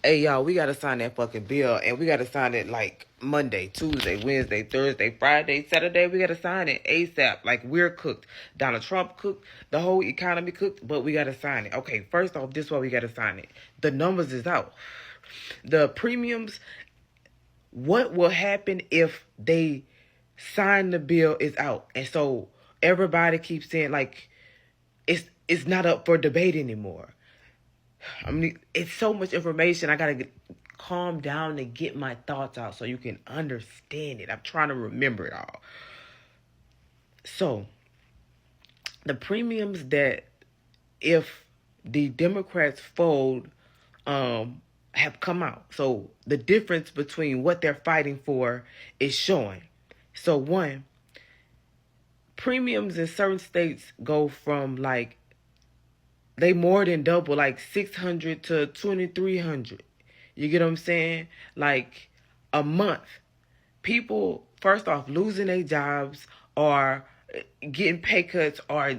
Hey, y'all, we got to sign that fucking bill, and we got to sign it like Monday, Tuesday, Wednesday, Thursday, Friday, Saturday. We got to sign it ASAP. Like, we're cooked. Donald Trump cooked. The whole economy cooked, but we got to sign it. Okay, first off, this is why we got to sign it. The numbers is out. The premiums, what will happen if they sign the bill is out. And so everybody keeps saying, like, it's not up for debate anymore. I mean, it's so much information. I gotta calm down and get my thoughts out so you can understand it. I'm trying to remember it all. So, the premiums that if the Democrats fold have come out. So, the difference between what they're fighting for is showing. So, one, premiums in certain states go from like they more than double, like 600 to 2,300. You get what I'm saying? Like a month. People, first off, losing their jobs or getting pay cuts or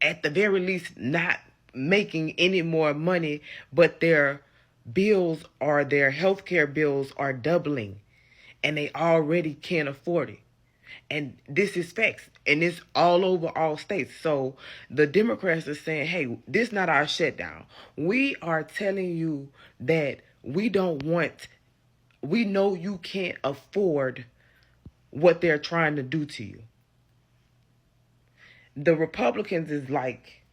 at the very least not making any more money, but their bills or their healthcare bills are doubling and they already can't afford it. And this is facts. And it's all over all states. So the Democrats are saying, hey, this is not our shutdown. We are telling you that we know you can't afford what they're trying to do to you. The Republicans is like,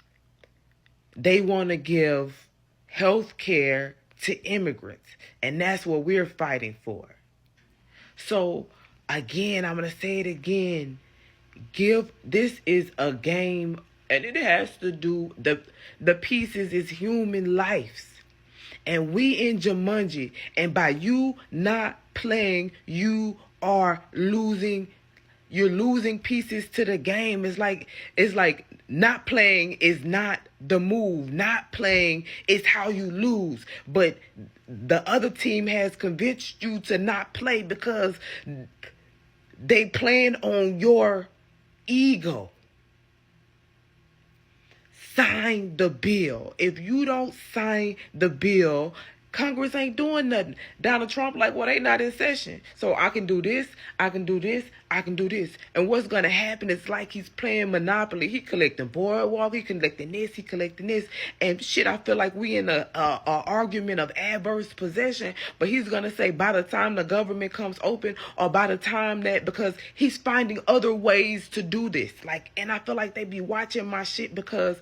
they want to give health care to immigrants. And that's what we're fighting for. So again, I'm going to say it again. This is a game, and it has to do, the pieces is human lives. And we in Jumanji, and by you not playing, you're losing pieces to the game. It's like not playing is not the move. Not playing is how you lose. But the other team has convinced you to not play because they plan on your ego. Sign the bill. If you don't sign the bill, Congress ain't doing nothing. Donald Trump like, well, they not in session. So I can do this, I can do this, I can do this. And what's going to happen is like he's playing Monopoly. He collecting boardwalk, he collecting this, he collecting this. And shit, I feel like we in a argument of adverse possession. But he's going to say by the time the government comes open or by the time that, because he's finding other ways to do this. Like, and I feel like they be watching my shit because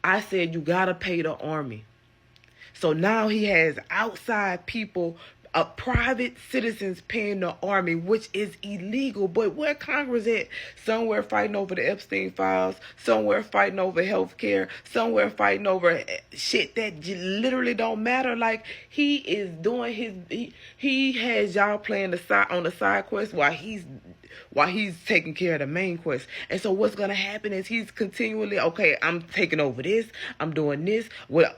I said you got to pay the army. So now he has outside people, private citizens paying the army, which is illegal. But where Congress at? Somewhere fighting over the Epstein files, somewhere fighting over health care, somewhere fighting over shit that literally don't matter. Like, he is doing he has y'all playing on the side quest while he's taking care of the main quest. And so what's going to happen is he's continually, okay, I'm taking over this, I'm doing this. Well,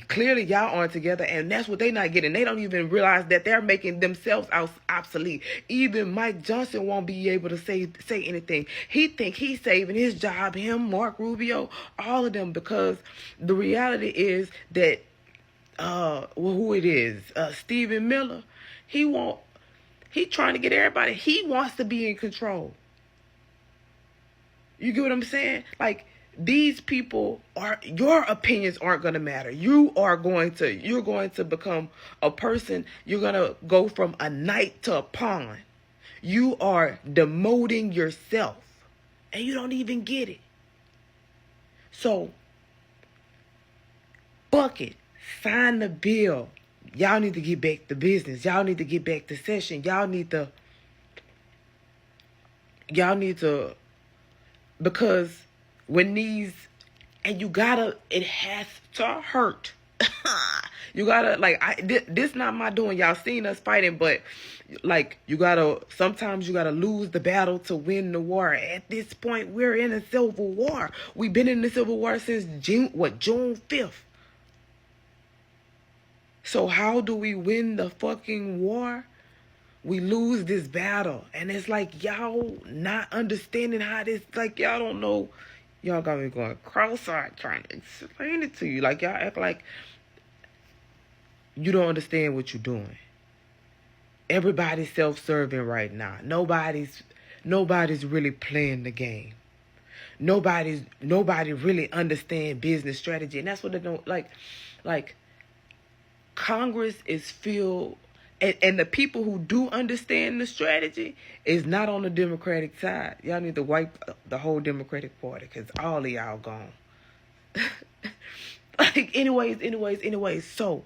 clearly y'all aren't together, and that's what they're not getting. They don't even realize that they're making themselves obsolete. Even Mike Johnson won't be able to say anything. He think he's saving his job, him, Mark Rubio, all of them, because the reality is that, who it is, Stephen Miller, He's trying to get everybody. He wants to be in control. You get what I'm saying? Like, these people your opinions aren't going to matter. You're going to become a person. You're going to go from a knight to a pawn. You are demoting yourself. And you don't even get it. So, Bucket, sign the bill. Y'all need to get back to business. Y'all need to get back to session. Y'all need to, because when these, and it has to hurt. You gotta, like, this not my doing. Y'all seen us fighting, but like, sometimes you gotta lose the battle to win the war. At this point, we're in a civil war. We've been in the civil war since June 5th. So how do we win the fucking war? We lose this battle. And it's like, y'all not understanding how this, like, y'all don't know. Y'all got me going cross-eyed trying to explain it to you. Like, y'all act like you don't understand what you're doing. Everybody's self-serving right now. Nobody's really playing the game. Nobody really understand business strategy, and that's what they don't like. Like, Congress is filled, and the people who do understand the strategy is not on the Democratic side. Y'all need to wipe the whole Democratic Party, because all of y'all gone. Like, anyways. So,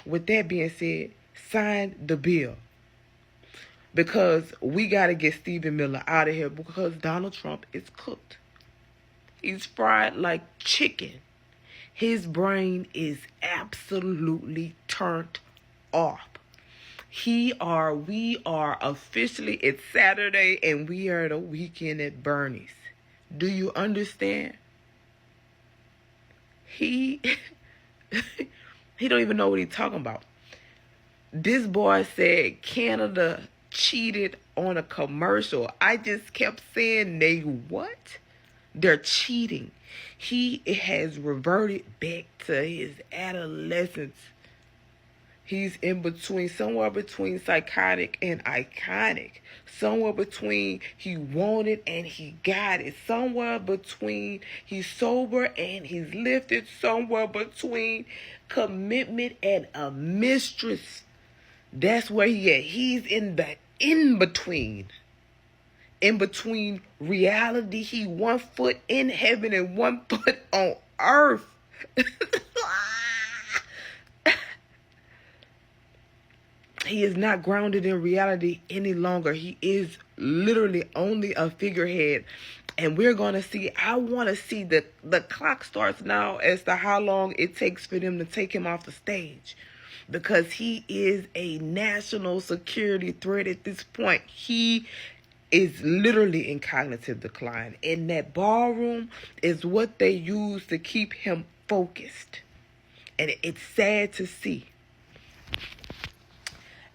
with that being said, sign the bill. Because we got to get Stephen Miller out of here, because Donald Trump is cooked. He's fried like chicken. His brain is absolutely turned off. We are officially, it's Saturday and we are the weekend at Bernie's. Do you understand? He don't even know what he's talking about. This boy said Canada cheated on a commercial. I just kept saying, they what? They're cheating. He has reverted back to his adolescence. He's in between, somewhere between psychotic and iconic. Somewhere between he wanted and he got it. Somewhere between he's sober and he's lifted. Somewhere between commitment and a mistress. That's where he at. He's in the in-between. In between reality. He 1 foot in heaven and 1 foot on earth. He is not grounded in reality any longer. He is literally only a figurehead. And we're going to see, I want to see the clock starts now as to how long it takes for them to take him off the stage. Because he is a national security threat at this point. He is literally in cognitive decline. And that ballroom is what they use to keep him focused. And it's sad to see.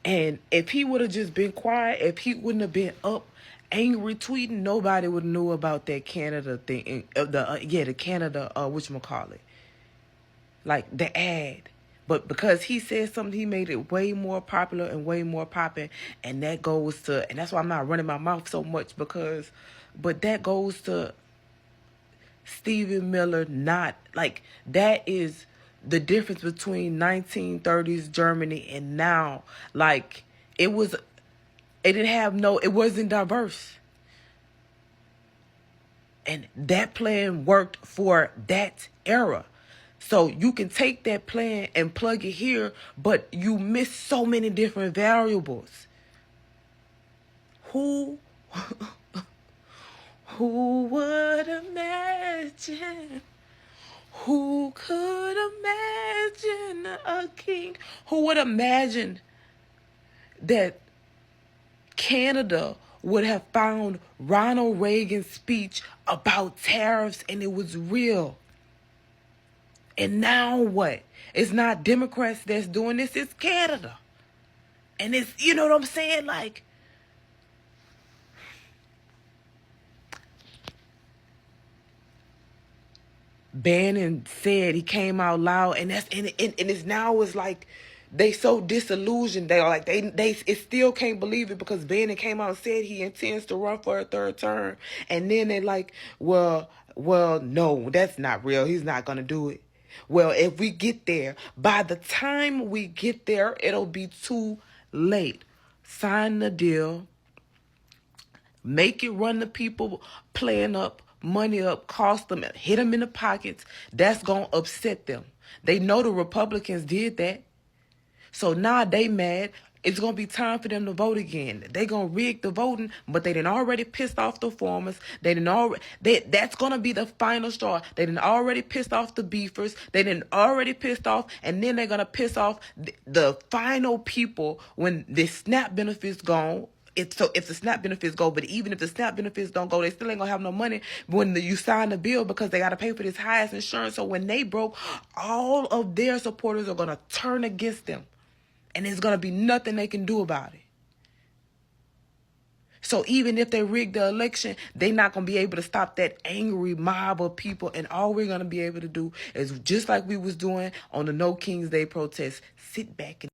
And if he would have just been quiet, if he wouldn't have been up angry tweeting, nobody would know about that Canada thing. The Canada, whatchamacallit. Like the ad. But because he said something, he made it way more popular and way more popping. And that goes to, and that's why I'm not running my mouth so much, but that goes to Stephen Miller not, like, that is the difference between 1930s Germany and now. Like, it wasn't diverse. And that plan worked for that era. So you can take that plan and plug it here, but you miss so many different variables. Who would imagine? Who could imagine a king? Who would imagine that Canada would have found Ronald Reagan's speech about tariffs and it was real? And now what? It's not Democrats that's doing this, it's Canada. And it's, you know what I'm saying? Like, Bannon said, he came out loud, and it's now is like they so disillusioned. They are like they still can't believe it because Bannon came out and said he intends to run for a third term, and then they're like, well, no, that's not real. He's not gonna do it. Well, if we get there, by the time we get there, it'll be too late. Sign the deal. Make it run the people playing up, money up, cost them, hit them in the pockets. That's going to upset them. They know the Republicans did that. So now they mad. It's going to be time for them to vote again. They going to rig the voting, but they done already pissed off the farmers. That's going to be the final straw. They done already pissed off the beefers. They done already pissed off, and then they're going to piss off the final people when the SNAP benefits gone. If the SNAP benefits go, but even if the SNAP benefits don't go, they still ain't gonna have no money when you sign the bill because they gotta pay for this highest insurance. So when they broke, all of their supporters are gonna turn against them, and there's gonna be nothing they can do about it. So even if they rig the election, they're not going to be able to stop that angry mob of people. And all we're going to be able to do is, just like we was doing on the No King's Day protest, sit back and